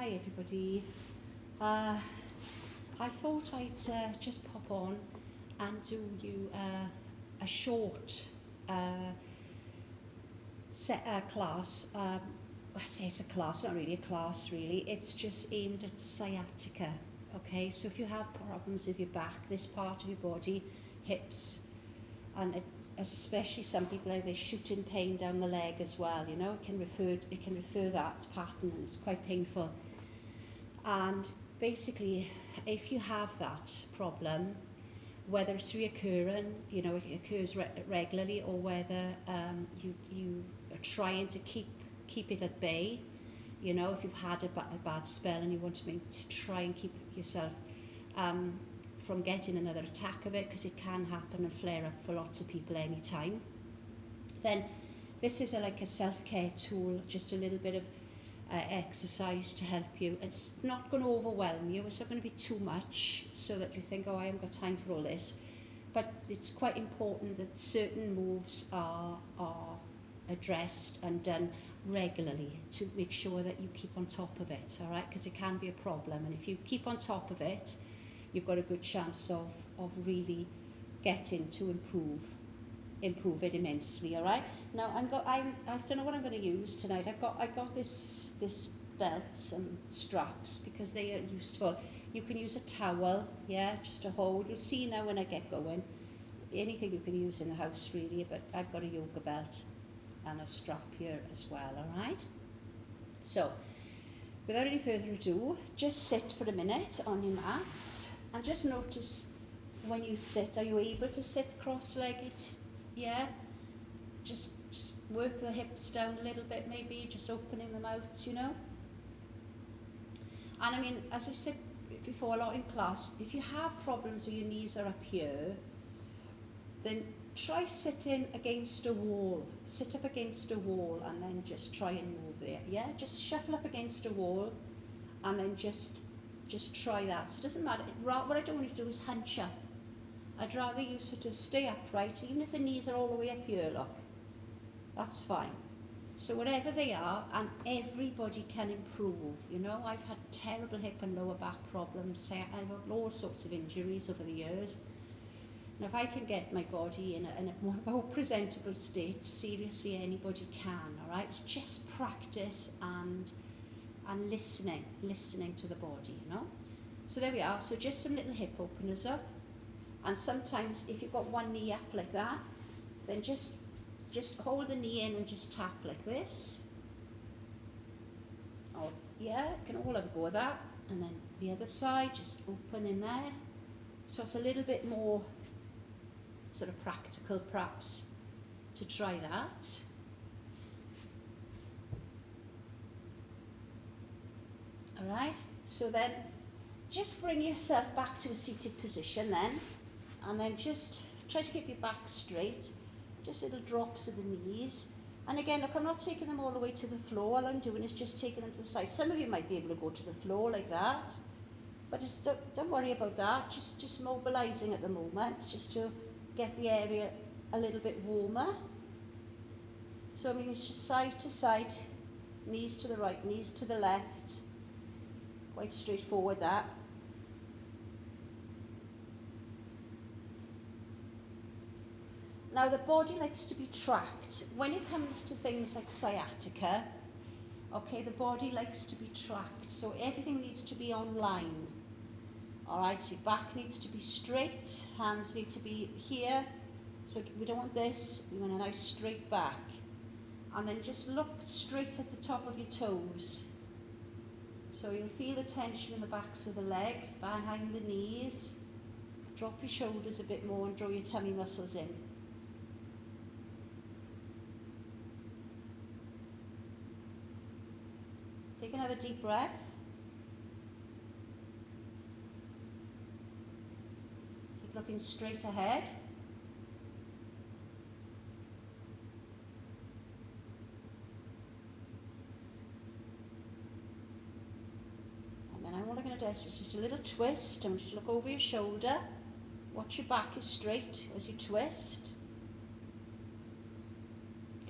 Hi everybody. I thought I'd just pop on and do you a short class. I say it's a class, not really a class really. It's just aimed at sciatica. Okay, so if you have problems with your back, this part of your body, hips, and especially some people have this shooting pain down the leg as well, you know, it can refer that pattern, and it's quite painful. And basically, if you have that problem, whether it's reoccurring, you know, it occurs regularly, or whether you are trying to keep it at bay, you know, if you've had a bad spell and you want to try and keep yourself from getting another attack of it, because it can happen and flare up for lots of people anytime, then this is like a self-care tool, just a little bit of exercise to help you. It's not going to overwhelm you, it's not going to be too much so that you think, oh, I haven't got time for all this. But it's quite important that certain moves are addressed and done regularly to make sure that you keep on top of it, all right? Because it can be a problem, and if you keep on top of it, you've got a good chance of really getting to improve it immensely. All right, now I don't know what I'm going to use tonight. I got this belt and straps because they are useful. You can use a towel, yeah, just to hold. You'll see now when I get going, anything you can use in the house really, but I've got a yoga belt and a strap here as well. All right, so without any further ado, just sit for a minute on your mats and just notice when you sit, are you able to sit cross-legged? Yeah, just work the hips down a little bit, maybe just opening them out, you know. And I mean, as I said before a lot in class, if you have problems where your knees are up here, then try sitting against a wall. Sit up against a wall and then just try and move there. Yeah, just shuffle up against a wall and then just try that. So it doesn't matter. What I don't want you to do is hunch up. I'd rather you sort of stay upright, even if the knees are all the way up here, look. That's fine. So whatever they are, and everybody can improve, you know. I've had terrible hip and lower back problems. I've had all sorts of injuries over the years. And if I can get my body in a more presentable state, seriously, anybody can, all right? It's just practice and listening to the body, you know. So there we are. So just some little hip openers up. And sometimes if you've got one knee up like that, then just hold the knee in and just tap like this. Oh yeah, you can all have a go at that. And then the other side, just open in there. So it's a little bit more sort of practical perhaps to try that. All right, so then just bring yourself back to a seated position then. And then just try to keep your back straight, just little drops of the knees. And again, look, I'm not taking them all the way to the floor. All I'm doing is just taking them to the side. Some of you might be able to go to the floor like that, but just don't worry about that. Just mobilizing at the moment, just to get the area a little bit warmer. So I mean, it's just side to side, knees to the right, knees to the left. Quite straightforward that. Now the body likes to be tracked. When it comes to things like sciatica, okay, the body likes to be tracked. So everything needs to be on line. All right, so your back needs to be straight, hands need to be here. So we don't want this, we want a nice straight back. And then just look straight at the top of your toes. So you'll feel the tension in the backs of the legs, behind the knees. Drop your shoulders a bit more and draw your tummy muscles in. Take another deep breath. Keep looking straight ahead. And then all I'm going to do is just a little twist. And just look over your shoulder. Watch your back is straight as you twist.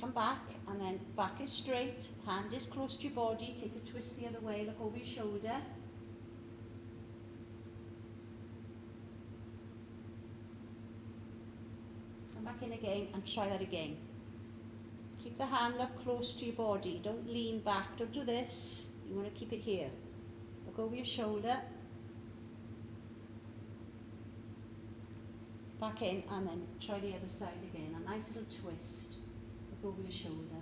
come back, and then back is straight, hand is close to your body, take a twist the other way, look over your shoulder. Come back in again and try that again. Keep the hand up close to your body, don't lean back, don't do this, you want to keep it here. Look over your shoulder. Back in, and then try the other side again, a nice little twist. Look over your shoulder.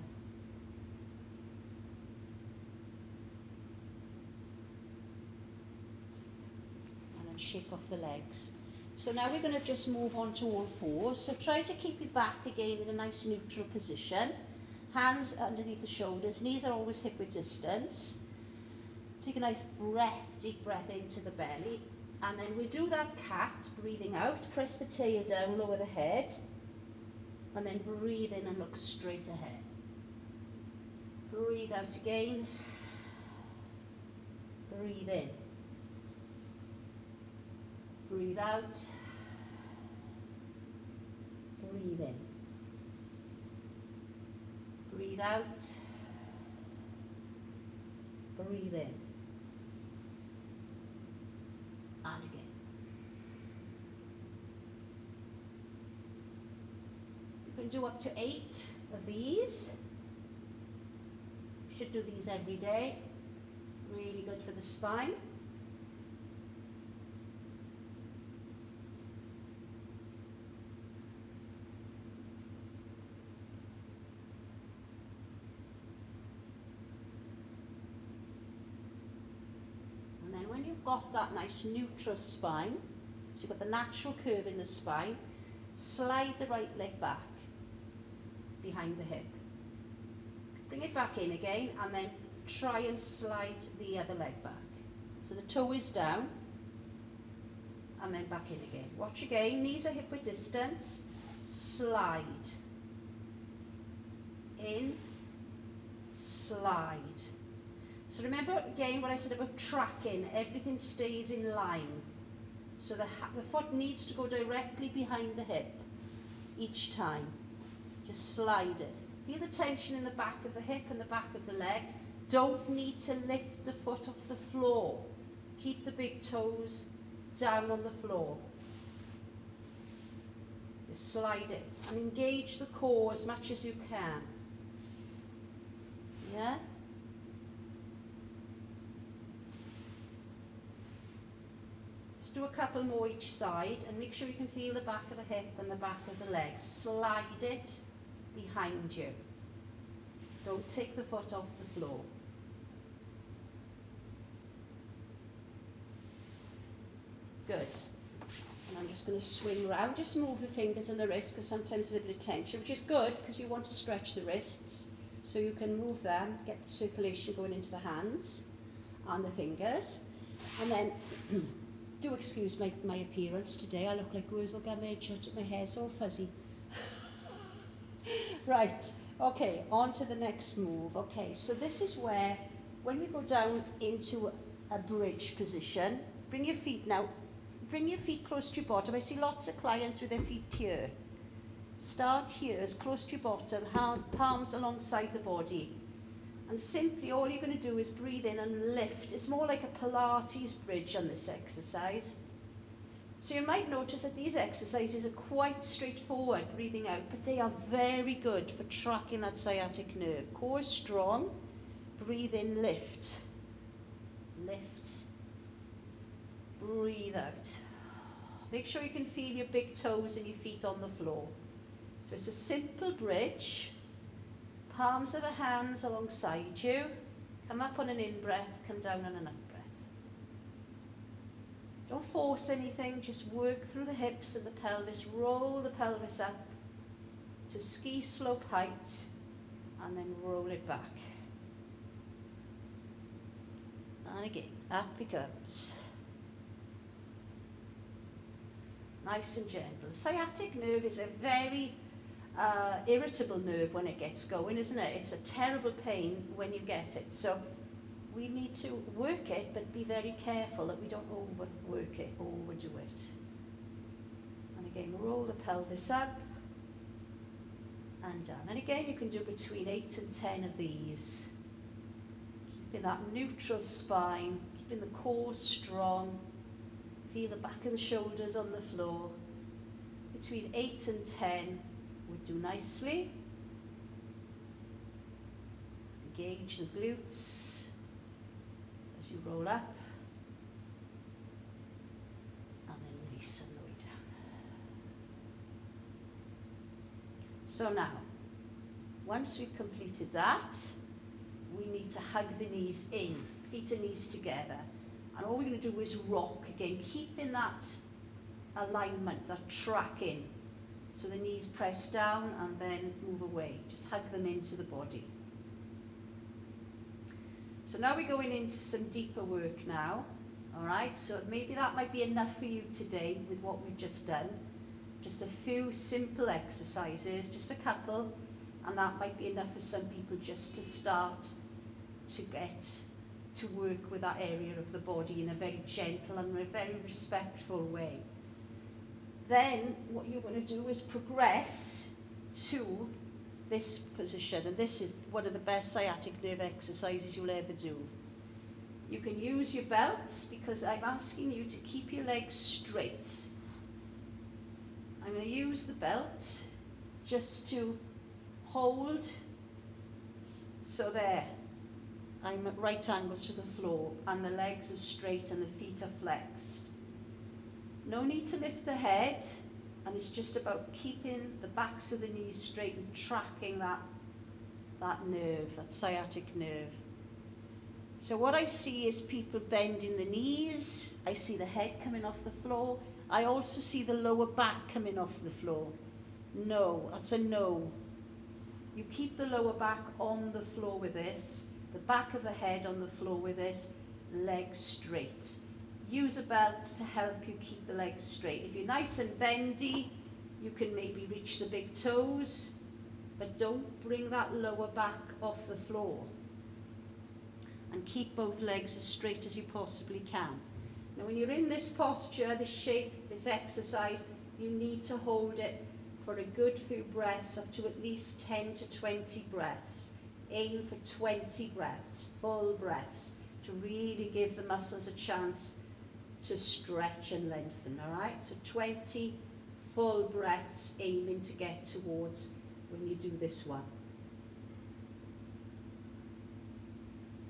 And then shake off the legs. So now we're going to just move on to all fours. So try to keep your back again in a nice neutral position. Hands underneath the shoulders, knees are always hip width distance. Take a nice breath, deep breath into the belly. And then we'll do that cat, breathing out, press the tail down, lower the head, and then breathe in and look straight ahead. Breathe out again, breathe in, breathe out, breathe in, breathe out, breathe in. And again. You can do up to 8 of these. You should do these every day. Really good for the spine. When you've got that nice neutral spine, so you've got the natural curve in the spine, slide the right leg back behind the hip. Bring it back in again, and then try and slide the other leg back. So the toe is down, and then back in again. Watch again, knees are hip width distance, slide, in, slide. So remember again what I said about tracking, everything stays in line. So the foot needs to go directly behind the hip each time. Just slide it. Feel the tension in the back of the hip and the back of the leg. Don't need to lift the foot off the floor. Keep the big toes down on the floor. Just slide it and engage the core as much as you can. Yeah? Do a couple more each side, and make sure you can feel the back of the hip and the back of the leg. Slide it behind you. Don't take the foot off the floor. Good. And I'm just going to swing around. Just move the fingers and the wrists, because sometimes there's a bit of tension, which is good because you want to stretch the wrists. So you can move them, get the circulation going into the hands and the fingers. And then do excuse my appearance today. I look like Wurzel Gummidge, my hair's all fuzzy. Right, okay, on to the next move. Okay, so this is where, when we go down into a bridge position, bring your feet close to your bottom. I see lots of clients with their feet here. Start here, as close to your bottom, palms alongside the body. And simply all you're going to do is breathe in and lift. It's more like a Pilates bridge on this exercise. So you might notice that these exercises are quite straightforward, breathing out, but they are very good for tracking that sciatic nerve. Core is strong. Breathe in, lift. Lift. Breathe out. Make sure you can feel your big toes and your feet on the floor. So it's a simple bridge. Palms of the hands alongside you. Come up on an in-breath, come down on an out-breath. Don't force anything, just work through the hips and the pelvis. Roll the pelvis up to ski slope height, and then roll it back. And again, up it comes. Nice and gentle. Sciatic nerve is a very irritable nerve when it gets going, isn't it? It's a terrible pain when you get it. So we need to work it, but be very careful that we don't overwork it, overdo it. And again, roll the pelvis up and down. And again, you can do between 8 and 10 of these. Keeping that neutral spine, keeping the core strong. Feel the back of the shoulders on the floor. Between 8 and 10 would do nicely. Engage the glutes as you roll up. And then release on the way down. So now, once we've completed that, we need to hug the knees in, feet and knees together. And all we're going to do is rock again, keeping that alignment, that tracking. So the knees press down and then move away. Just hug them into the body. So now we're going into some deeper work now. All right, so maybe that might be enough for you today with what we've just done. Just a few simple exercises, just a couple, and that might be enough for some people just to start to get to work with that area of the body in a very gentle and a very respectful way. Then what you're going to do is progress to this position, and this is one of the best sciatic nerve exercises you'll ever do. You can use your belts because I'm asking you to keep your legs straight. I'm going to use the belt just to hold, so there. I'm at right angles to the floor and the legs are straight and the feet are flexed. No need to lift the head, and it's just about keeping the backs of the knees straight and tracking that nerve, that sciatic nerve. So what I see is people bending the knees. I see the head coming off the floor. I also see the lower back coming off the floor. No, that's a no. You keep the lower back on the floor with this, the back of the head on the floor with this, legs straight. Use a belt to help you keep the legs straight. If you're nice and bendy, you can maybe reach the big toes, but don't bring that lower back off the floor. And keep both legs as straight as you possibly can. Now when you're in this posture, this shape, this exercise, you need to hold it for a good few breaths, up to at least 10 to 20 breaths. Aim for 20 breaths, full breaths, to really give the muscles a chance to stretch and lengthen, all right? So 20 full breaths aiming to get towards when you do this one.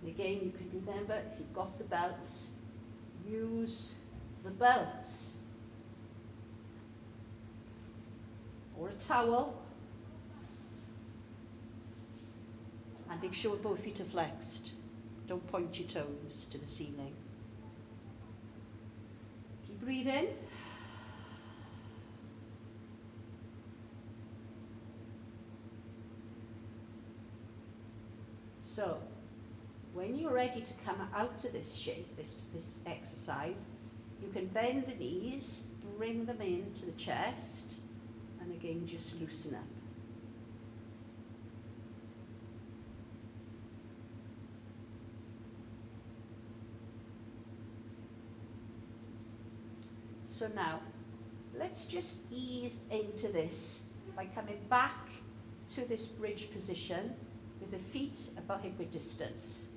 And again, you can remember, if you've got the belts, use the belts. Or a towel. And make sure both feet are flexed. Don't point your toes to the ceiling. Keep breathing. So, when you're ready to come out of this shape, this exercise, you can bend the knees, bring them into the chest, and again just loosen up. So now, let's just ease into this by coming back to this bridge position with the feet about hip-width distance.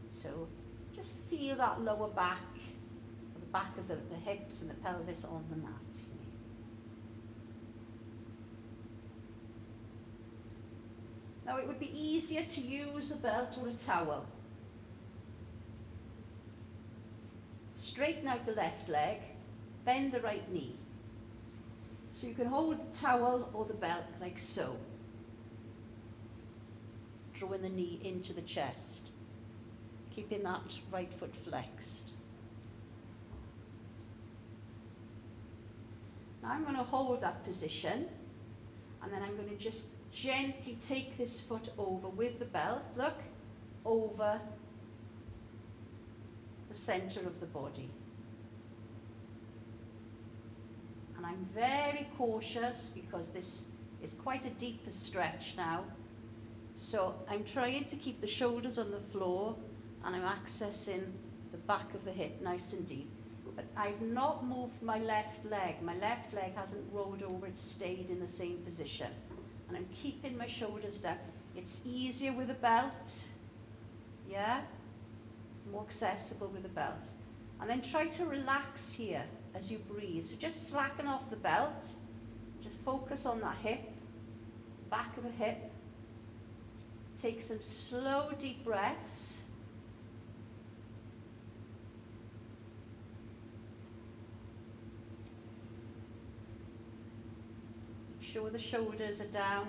So just feel that lower back, the back of the hips and the pelvis on the mat for me. Now it would be easier to use a belt or a towel. Straighten out the left leg, bend the right knee. So you can hold the towel or the belt like so. Drawing the knee into the chest. Keeping that right foot flexed. Now I'm going to hold that position, and then I'm going to just gently take this foot over with the belt, look, over the center of the body. And I'm very cautious because this is quite a deeper stretch now. So I'm trying to keep the shoulders on the floor, and I'm accessing the back of the hip nice and deep. but I've not moved my left leg. My left leg hasn't rolled over, it's stayed in the same position. And I'm keeping my shoulders down. It's easier with a belt, yeah? More accessible with a belt. And then try to relax here as you breathe. So just slacken off the belt, just focus on that hip, back of the hip. Take some slow, deep breaths. Make sure the shoulders are down.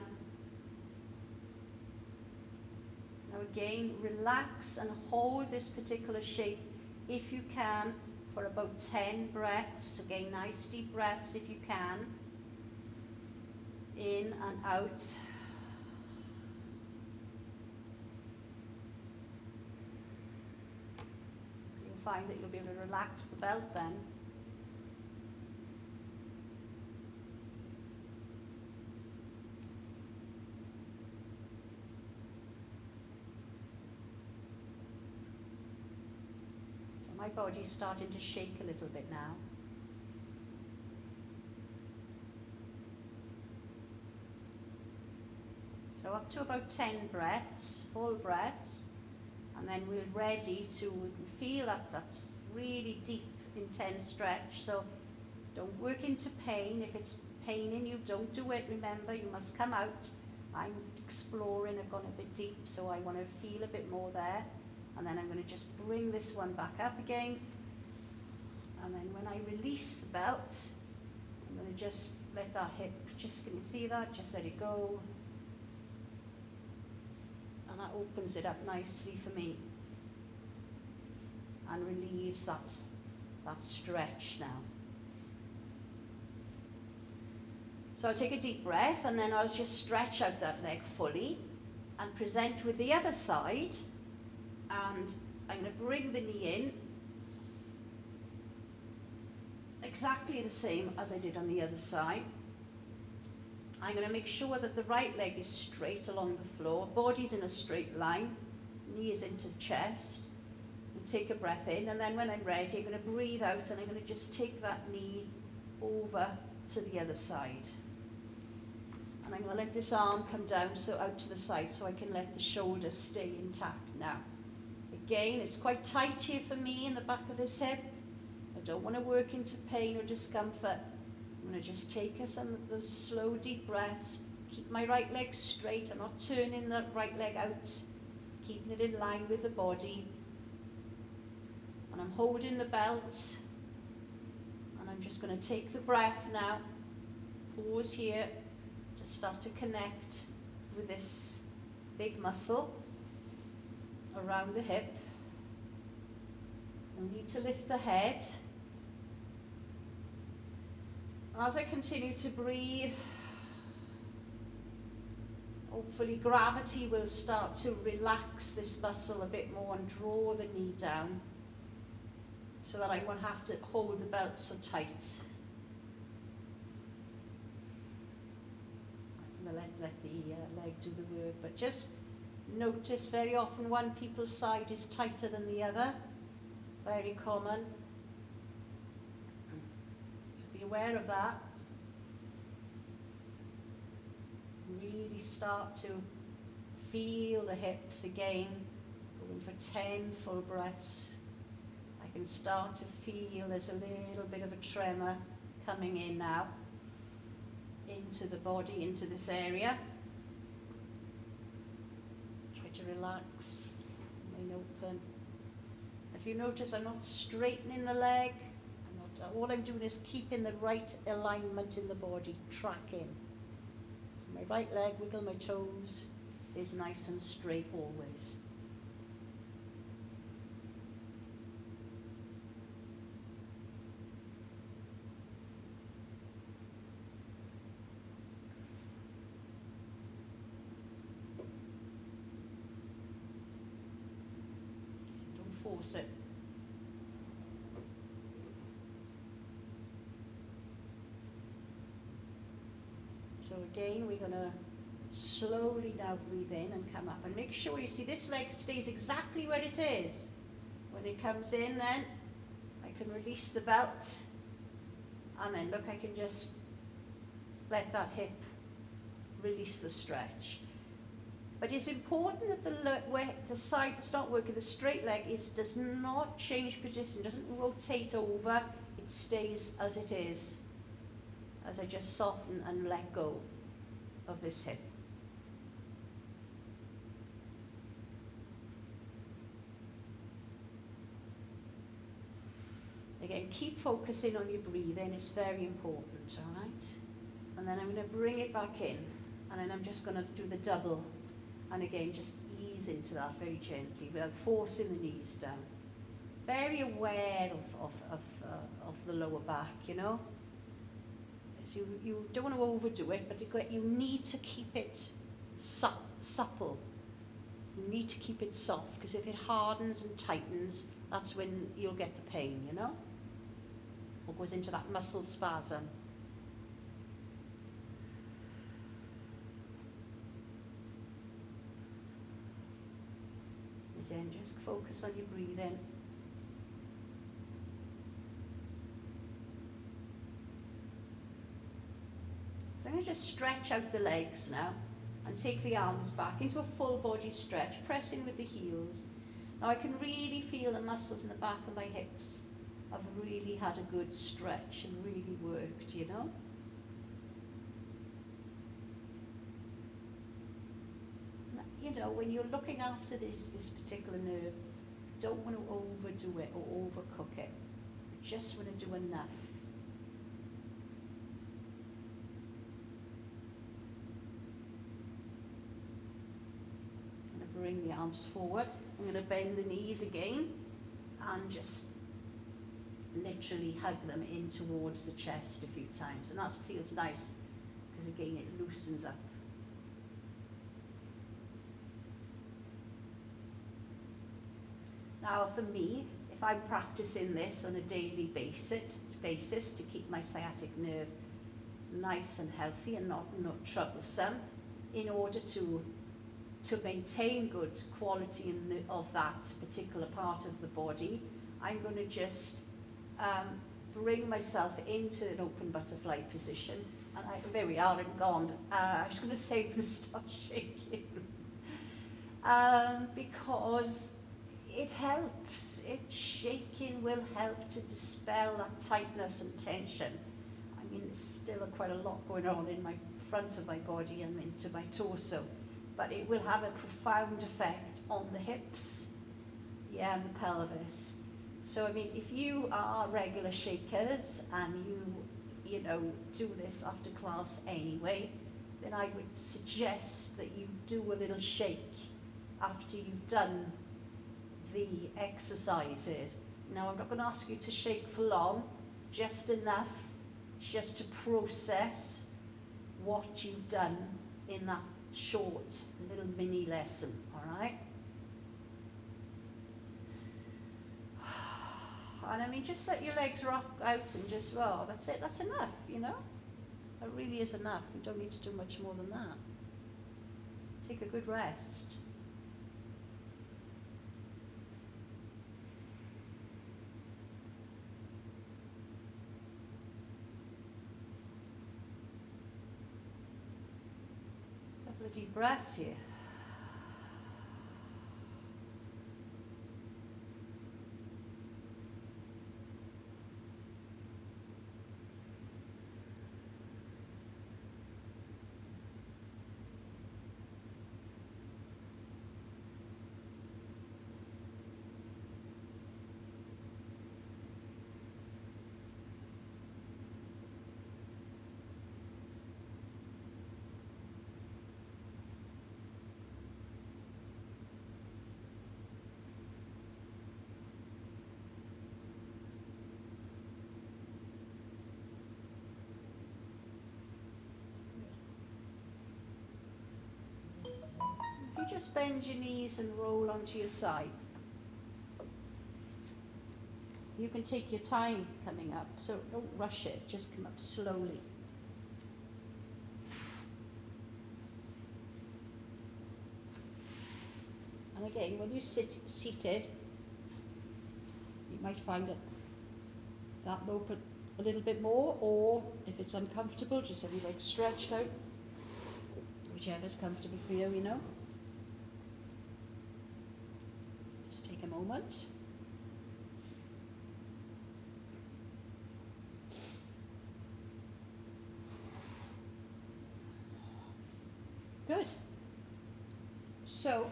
Now again, relax and hold this particular shape if you can for about 10 breaths. Again, nice deep breaths if you can. In and out. You'll find that you'll be able to relax the belt then. My body's starting to shake a little bit now. So up to about 10 breaths, full breaths, and then we're ready to feel that really deep, intense stretch. So don't work into pain. If it's paining you, don't do it. Remember, you must come out. I'm exploring, I've gone a bit deep, so I want to feel a bit more there. And then I'm going to just bring this one back up again. And then when I release the belt, I'm going to just let that hip, can you see that? Just let it go. And that opens it up nicely for me. And relieves that stretch now. So I'll take a deep breath and then I'll just stretch out that leg fully and present with the other side. And I'm going to bring the knee in exactly the same as I did on the other side. I'm going to make sure that the right leg is straight along the floor, body's in a straight line, knee is into the chest. And take a breath in, and then when I'm ready, I'm going to breathe out and I'm going to just take that knee over to the other side. And I'm going to let this arm come down out to the side so I can let the shoulders stay intact now. Again, it's quite tight here for me in the back of this hip. I don't want to work into pain or discomfort. I'm going to just take us on those slow, deep breaths. Keep my right leg straight. I'm not turning that right leg out. Keeping it in line with the body. And I'm holding the belt. And I'm just going to take the breath now. Pause here. Just start to connect with this big muscle around the hip. I need to lift the head. As I continue to breathe, hopefully gravity will start to relax this muscle a bit more and draw the knee down so that I won't have to hold the belt so tight. I'm going to let the leg do the work, but just notice very often one people's side is tighter than the other. Very common. So be aware of that. Really start to feel the hips again. Going for 10 full breaths. I can start to feel there's a little bit of a tremor coming in now. Into the body, into this area. Try to relax, remain open. If you notice, I'm not straightening the leg. All I'm doing is keeping the right alignment in the body, tracking. So my right leg, wiggle my toes, is nice and straight always. Don't force it. So again, we're going to slowly now breathe in and come up. And make sure you see this leg stays exactly where it is. When it comes in then, I can release the belt, and then look, I can just let that hip release the stretch. But it's important that the side that's not working, the straight leg, does not change position, doesn't rotate over, it stays as it is, as I just soften and let go of this hip. Again, keep focusing on your breathing, it's very important, all right? And then I'm going to bring it back in, and then I'm just going to do the double. And again, just ease into that very gently without forcing the knees down. Very aware of the lower back, you know. So you don't want to overdo it, but you need to keep it supple. You need to keep it soft, because if it hardens and tightens, that's when you'll get the pain, you know. Or goes into that muscle spasm. Again, just focus on your breathing. So I'm going to just stretch out the legs now and take the arms back into a full body stretch, pressing with the heels. Now I can really feel the muscles in the back of my hips have really had a good stretch and really worked, you know. You know, when you're looking after this particular nerve, you don't want to overdo it or overcook it. You just want to do enough. I'm going to bring the arms forward. I'm going to bend the knees again and just literally hug them in towards the chest a few times. And that feels nice because again it loosens up. Now for me, if I'm practicing this on a daily basis to keep my sciatic nerve nice and healthy and not troublesome, in order to maintain good quality of that particular part of the body, I'm going to just bring myself into an open butterfly position. And there we are, I'm gone. I was going to say I'm going to start shaking. Because it helps. Shaking will help to dispel that tightness and tension. I mean, there's still quite a lot going on in my front of my body and into my torso, but it will have a profound effect on the hips, yeah, and the pelvis. So, I mean, if you are regular shakers and you know, do this after class anyway, then I would suggest that you do a little shake after you've done the exercises. Now, I'm not going to ask you to shake for long, just enough just to process what you've done in that short little mini lesson, all right? And I mean, just let your legs rock out and just, well, that's it, that's enough, you know? That really is enough. You don't need to do much more than that. Take a good rest. Couple of deep breaths here. You just bend your knees and roll onto your side. You can take your time coming up, so don't rush it, just come up slowly. And again, when you sit seated, you might find that that will open a little bit more, or if it's uncomfortable, just have your legs stretched out, whichever's comfortable for you, you know. Just take a moment. Good. So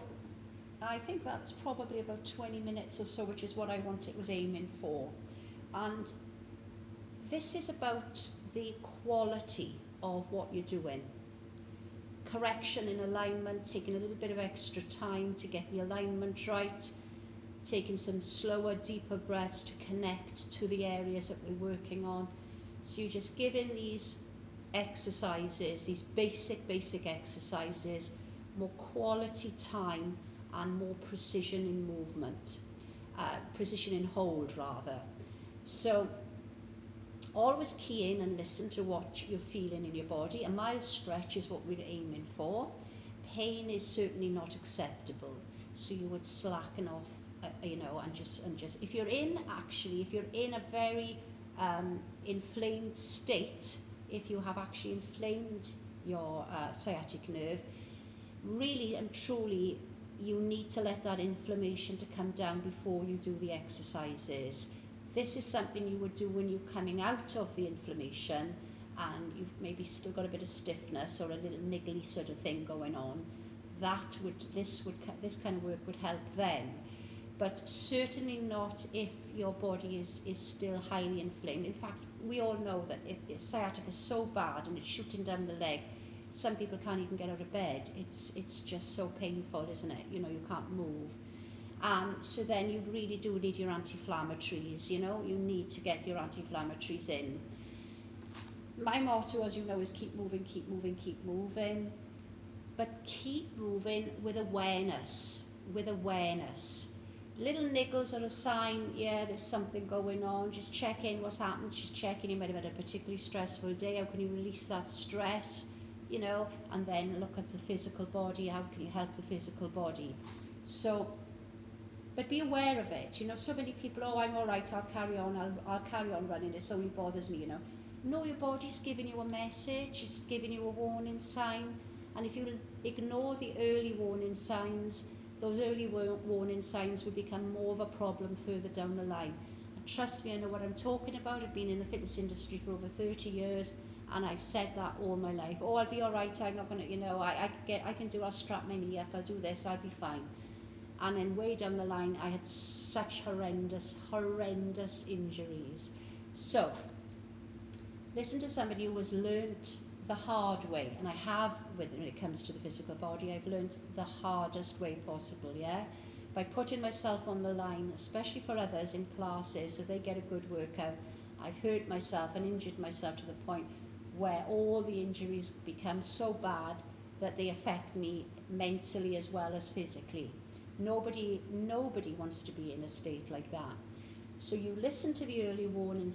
I think that's probably about 20 minutes or so, which is what I was aiming for. And this is about the quality of what you're doing. Correction in alignment, taking a little bit of extra time to get the alignment right, taking some slower, deeper breaths to connect to the areas that we're working on. So you're just giving these exercises, these basic exercises, more quality time and more precision in movement, precision in hold rather. So always key in and listen to what you're feeling in your body. A mild stretch is what we're aiming for. Pain is certainly not acceptable, so you would slacken off, you know, and just if you're in a very inflamed state, if you have actually inflamed your sciatic nerve, really and truly you need to let that inflammation to come down before you do the exercises. This is something you would do when you're coming out of the inflammation and you've maybe still got a bit of stiffness or a little niggly sort of thing going on. This kind of work would help then, but certainly not if your body is still highly inflamed. In fact, we all know that if sciatica is so bad and it's shooting down the leg, some people can't even get out of bed. It's just so painful, isn't it? You know, you can't move. So then you really do need your anti-inflammatories, you know, you need to get your anti-inflammatories in. My motto, as you know, is keep moving, keep moving, keep moving, but keep moving with awareness, Little niggles are a sign, yeah, there's something going on. Just check in what's happened, just check in, you might have had a particularly stressful day, how can you release that stress, you know, and then look at the physical body, how can you help the physical body. So, but be aware of it, you know, so many people, oh, I'm all right, I'll carry on running, it only bothers me, you know. No, your body's giving you a message, it's giving you a warning sign, and if you ignore the early warning signs, those early warning signs will become more of a problem further down the line. And trust me, I know what I'm talking about. I've been in the fitness industry for over 30 years, and I've said that all my life. Oh, I'll be all right, I'm not going to, you know, I'll strap my knee up, I'll do this, I'll be fine. And then way down the line, I had such horrendous injuries. So, listen to somebody who has learnt the hard way, and I have, when it comes to the physical body, I've learned the hardest way possible, yeah? By putting myself on the line, especially for others in classes, so they get a good workout. I've hurt myself and injured myself to the point where all the injuries become so bad that they affect me mentally as well as physically. Nobody wants to be in a state like that. So you listen to the early warning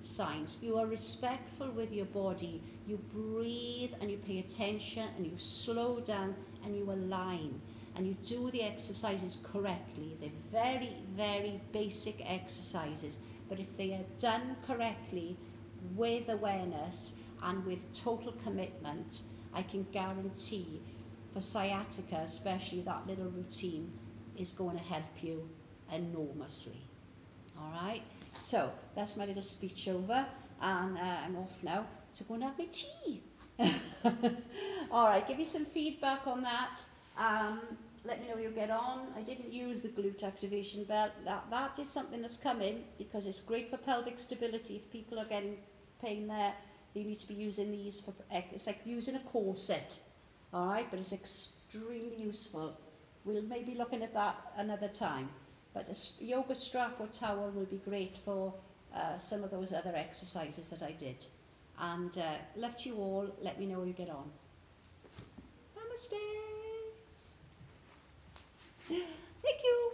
signs, you are respectful with your body, you breathe and you pay attention and you slow down and you align and you do the exercises correctly. They're very, very basic exercises, but if they are done correctly with awareness and with total commitment, I can guarantee for sciatica especially, that little routine is going to help you enormously. All right, so that's my little speech over, and I'm off now to go and have my tea. All right, give me some feedback on that. Let me know you get on. I didn't use the glute activation belt. That is something that's coming because it's great for pelvic stability. If people are getting pain there, you need to be using these for. It's like using a corset. All right, but it's extremely useful. We'll maybe looking at that another time. But a yoga strap or towel will be great for some of those other exercises that I did. And love to you all. Let me know how you get on. Namaste. Thank you.